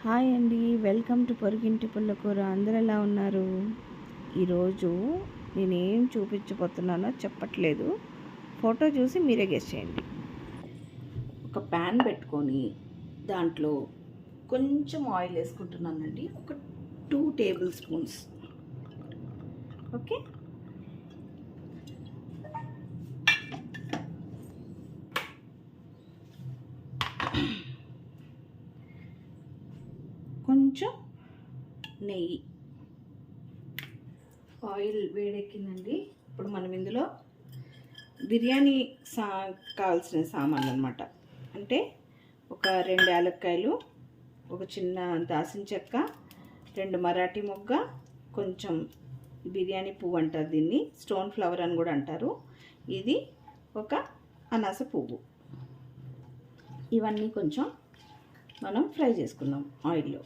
Hi అండి, welcome to పొరుగింటి పుల్లకూర. అందరూ ఎలా ఉన్నారు? ఈరోజు నేనేం చూపించబోతున్నానో చెప్పట్లేదు, ఫోటో చూసి మీరే గెస్ చేయండి. ఒక ప్యాన్ పెట్టుకొని దాంట్లో కొంచెం ఆయిల్ వేసుకుంటున్నానండి, ఒక 2 టేబుల్ స్పూన్స్. ఓకే, కొంచెం నెయ్యి. ఆయిల్ వేడెక్కిందండి. ఇప్పుడు మనం ఇందులో బిర్యానీ కావాల్సిన సామాన్లు అనమాట. అంటే ఒక 2 యాలక్కాయలు, ఒక చిన్న దాల్చిన చెక్క, 2 మరాఠీ మొగ్గ, కొంచెం బిర్యానీ పువ్వు అంటారు దీన్ని, స్టోన్ ఫ్లవర్ అని కూడా అంటారు. ఇది ఒక అనాస పువ్వు. ఇవన్నీ కొంచెం మనం ఫ్రై చేసుకుందాం ఆయిల్లో.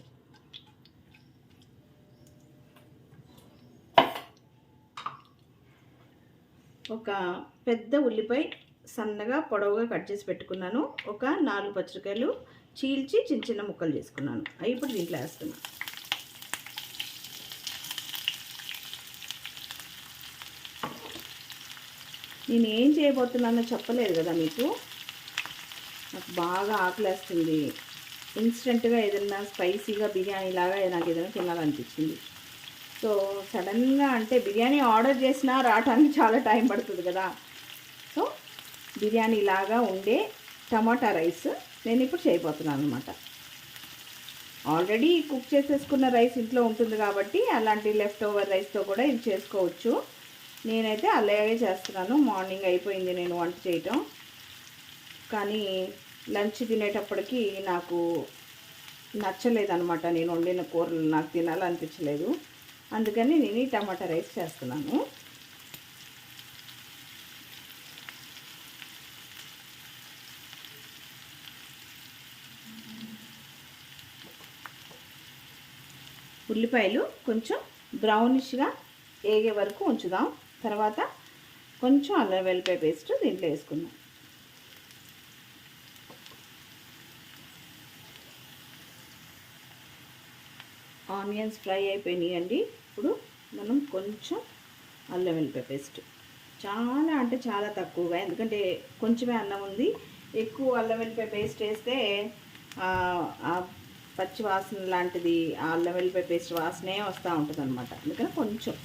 ఒక పెద్ద ఉల్లిపాయ సన్నగా పొడవుగా కట్ చేసి పెట్టుకున్నాను. ఒక 4 పచ్చిమిరపకాయలు చీల్చి చిన్న చిన్న ముక్కలు చేసుకున్నాను. అవి ఇప్పుడు దీంట్లో వేస్తున్నాను. నేను ఏం చేయబోతున్నానో చెప్పలేదు కదా మీకు. నాకు బాగా ఆకలేస్తుంది. ఇన్స్టెంట్గా ఏదైనా స్పైసీగా బిర్యానీ లాగా నాకు ఏదైనా తినాలనిపించింది. సో సడన్గా అంటే బిర్యానీ ఆర్డర్ చేసినా రావడానికి చాలా టైం పడుతుంది కదా. సో బిర్యానీ లాగా ఉండే టమాటా రైస్ నేను ఇప్పుడు చేయబోతున్నాను అనమాట. ఆల్రెడీ కుక్ చేసేసుకున్న రైస్ ఇంట్లో ఉంటుంది కాబట్టి అలాంటి లెఫ్ట్ ఓవర్ రైస్తో కూడా ఇది చేసుకోవచ్చు. నేనైతే అలాగే చేస్తున్నాను. మార్నింగ్ అయిపోయింది నేను వంట చేయటం, కానీ లంచ్ తినేటప్పటికి నాకు నచ్చలేదన్నమాట. నేను వండిన కూరలు నాకు తినాలనిపించలేదు. అందుకని నేను ఈ టమాటా రైస్ చేస్తున్నాను. ఉల్లిపాయలు కొంచెం బ్రౌనిష్గా వేగే వరకు ఉంచుదాం. తర్వాత కొంచెం అల్లం వెల్లిపాయ పేస్ట్ దీంట్లో వేసుకుందాం. ఆనియన్స్ ఫ్రై అయిపోయినాయండి. ఇప్పుడు మనం కొంచెం అల్లం వెల్లిపాయ పేస్ట్, చాలా అంటే చాలా తక్కువగా, ఎందుకంటే కొంచెమే అన్నం ఉంది. ఎక్కువ అల్లం వెల్లిపాయ పేస్ట్ వేస్తే పచ్చి వాసన లాంటిది, ఆ అల్లం వెల్లిపాయ పేస్ట్ వాసనే వస్తూ ఉంటుంది అనమాట. అందుకని కొంచెం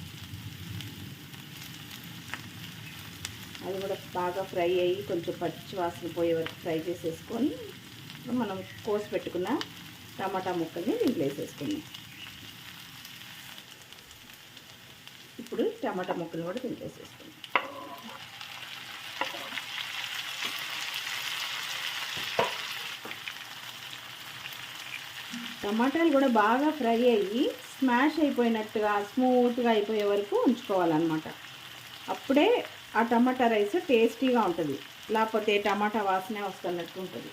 అది కూడా బాగా ఫ్రై అయ్యి కొంచెం పచ్చి వాసన పోయే వరకు ఫ్రై చేసేసుకొని మనం కోసి పెట్టుకున్న టమాటా ముక్కల్ని దీంట్లో వేసేసుకున్నాం. ఇప్పుడు టమాటా ముక్కలు కూడా దీంట్లో వేసేసుకున్నాం. టమాటాలు కూడా బాగా ఫ్రై అయ్యి స్మాష్ అయిపోయినట్టుగా స్మూత్గా అయిపోయే వరకు ఉంచుకోవాలన్నమాట. అప్పుడే ఆ టమాటా రైస్ టేస్టీగా ఉంటుంది, లేకపోతే టమాటా వాసనే వస్తున్నట్టు ఉంటుంది.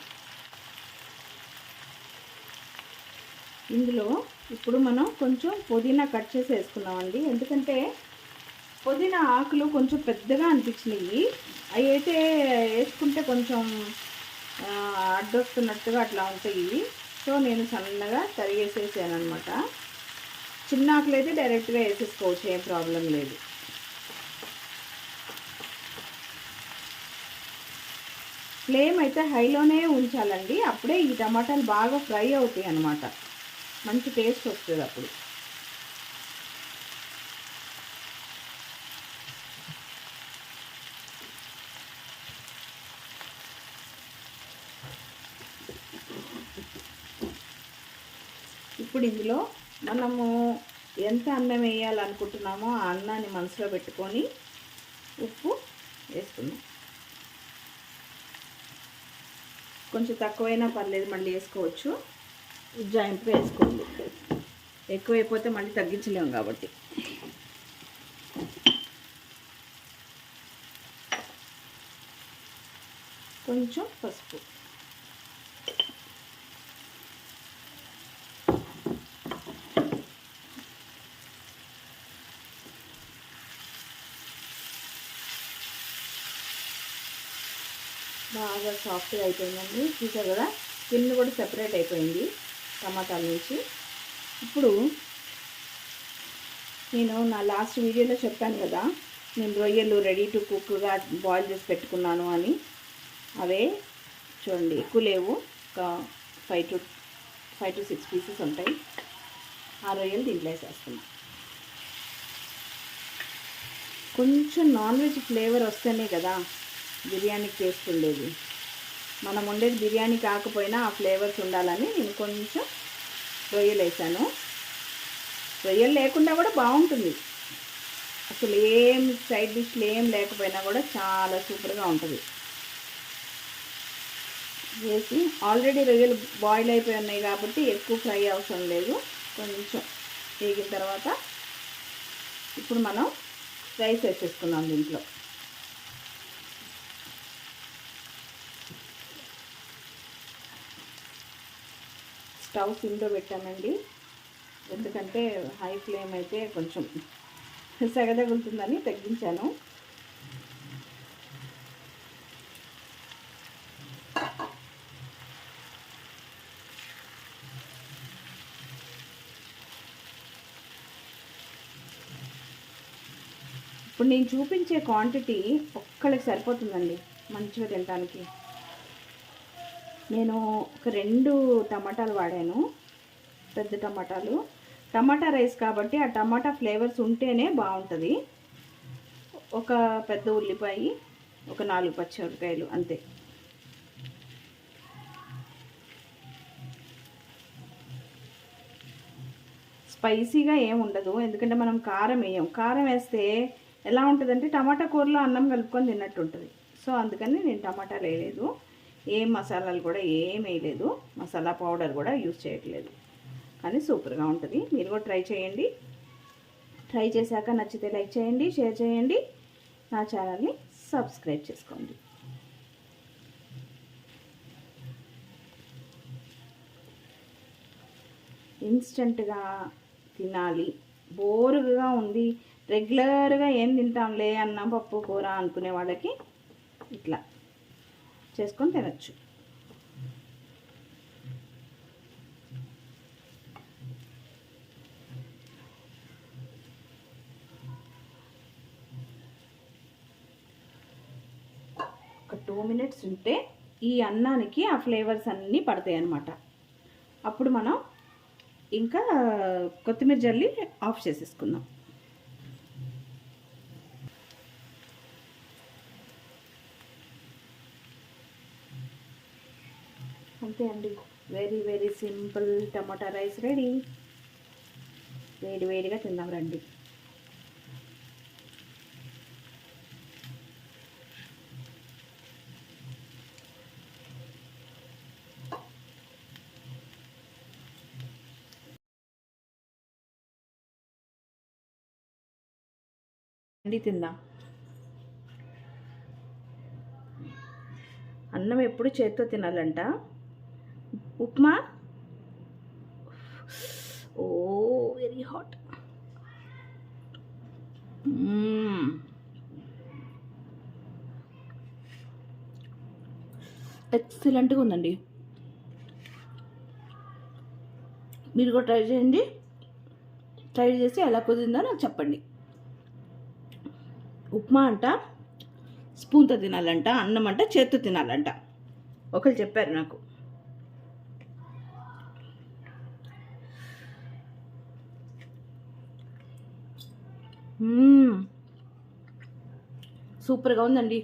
ఇందులో ఇప్పుడు మనం కొంచెం పుదీనా కట్ చేసి వేసుకున్నామండి. ఎందుకంటే పుదీనా ఆకులు కొంచెం పెద్దగా అనిపించినాయి. అవి అయితే వేసుకుంటే కొంచెం అడ్డొస్తున్నట్టుగా అట్లా ఉంటాయి. సో నేను సన్నగా తరిగేసేసాను అనమాట. చిన్న ఆకులు అయితే డైరెక్ట్గా వేసేసుకోవచ్చు, ఏం ప్రాబ్లం లేదు. ఫ్లేమ్ అయితే హైలోనే ఉంచాలండి. అప్పుడే ఈ టమాటాలు బాగా ఫ్రై అవుతాయి అన్నమాట, మంచి టేస్ట్ వస్తుంది అప్పుడు. ఇప్పుడు ఇందులో మనము ఎంత అన్నం వేయాలనుకుంటున్నామో ఆ అన్నాన్ని మనసులో పెట్టుకొని ఉప్పు వేసుకుందాం. కొంచెం తక్కువైనా పర్లేదు, మళ్ళీ వేసుకోవచ్చు. ఉజ్జాయింపుగా వేసుకోండి, ఎక్కువైపోతే మళ్ళీ తగ్గించలేము కాబట్టి. కొంచెం పసుపు, బాగా సాఫ్ట్గా అయిపోయిందండి. చూసారు కదా, స్కిన్ కూడా సెపరేట్ అయిపోయింది. టమాటాల నుంచి. ఇప్పుడు నేను నా లాస్ట్ వీడియోలో చెప్పాను కదా, నేను రొయ్యలు రెడీ టు కుక్గా బాయిల్ చేసి పెట్టుకున్నాను అని. అవే చూడండి, ఎక్కువ లేవు, ఒక 5 to 6 పీసెస్ ఉంటాయి. ఆ రొయ్యలు దీంట్లో వేసేస్తున్నాను. కొంచెం నాన్ వెజ్ ఫ్లేవర్ వస్తేనే కదా బిర్యానీకి టేస్ట్ ఉండేది. మనం ఉండేది బిర్యానీ కాకపోయినా ఆ ఫ్లేవర్స్ ఉండాలని నేను కొంచెం రొయ్యలు వేసాను. రొయ్యలు లేకుండా కూడా బాగుంటుంది, అసలు ఏం సైడ్ డిష్లు ఏం లేకపోయినా కూడా చాలా సూపర్గా ఉంటుంది. వేసి ఆల్రెడీ రొయ్యలు బాయిల్ అయిపోయి ఉన్నాయి కాబట్టి ఎక్కువ ఫ్రై అవసరం లేదు. కొంచెం వేగిన తర్వాత ఇప్పుడు మనం రైస్ వేసేసుకున్నాం దీంట్లో. స్టవ్ సిమ్లో పెట్టామండి, ఎందుకంటే హై ఫ్లేమ్ అయితే కొంచెం సెగదగులుతుందని తగ్గించాను. ఇప్పుడు నేను చూపించే క్వాంటిటీ ఒక్కళ్ళకి సరిపోతుందండి మంచిగా తినడానికి. నేను ఒక 2 టమాటాలు వాడాను, పెద్ద టమాటాలు. టమాటా రైస్ కాబట్టి ఆ టమాటా ఫ్లేవర్స్ ఉంటేనే బాగుంటుంది. ఒక పెద్ద ఉల్లిపాయ, ఒక 4 పచ్చిమిరపకాయలు అంతే. స్పైసీగా ఏం ఉండదు, ఎందుకంటే మనం కారం వేయం. కారం వేస్తే ఎలా ఉంటుందంటే టమాటా కూరలో అన్నం కలుపుకొని తిన్నట్టు ఉంటుంది. సో అందుకని నేను టమాటాలు వేయలేదు, ఏం మసాలాలు కూడా ఏం వేయలేదు, మసాలా పౌడర్ కూడా యూజ్ చేయట్లేదు. కానీ సూపర్గా ఉంటుంది, మీరు కూడా ట్రై చేయండి. ట్రై చేశాక నచ్చితే లైక్ చేయండి, షేర్ చేయండి, నా ఛానల్ని సబ్స్క్రైబ్ చేసుకోండి. ఇన్స్టెంట్గా తినాలి, బోరుగా ఉంది, రెగ్యులర్గా ఏం తింటాంలే అన్నం పప్పు కూర అనుకునే వాళ్ళకి ఇట్లా చేసుకొని తినచ్చు. ఒక 2 minutes ఉంటే ఈ అన్నానికి ఆ ఫ్లేవర్స్ అన్నీ పడతాయి అన్నమాట. అప్పుడు మనం ఇంకా కొత్తిమీర జల్లి ఆఫ్ చేసేసుకుందాం. అంతే అండి, వెరీ వెరీ సింపుల్ టమాటా రైస్ రెడీ. వేడి వేడిగా తిందాం రండి. తిందాం. అన్నం ఎప్పుడు చేత్తో తినాలంట. ఉప్మా ఓ వెరీ హాట్. ఎక్సలెంట్గా ఉందండి, మీరు కూడా ట్రై చేయండి. ట్రై చేసి ఎలా కుదిరిందో నాకు చెప్పండి. ఉప్మా అంట స్పూన్తో తినాలంట, అన్నం అంట చేత్తో తినాలంట, ఒకరు చెప్పారు నాకు. సూపర్గా ఉందండి.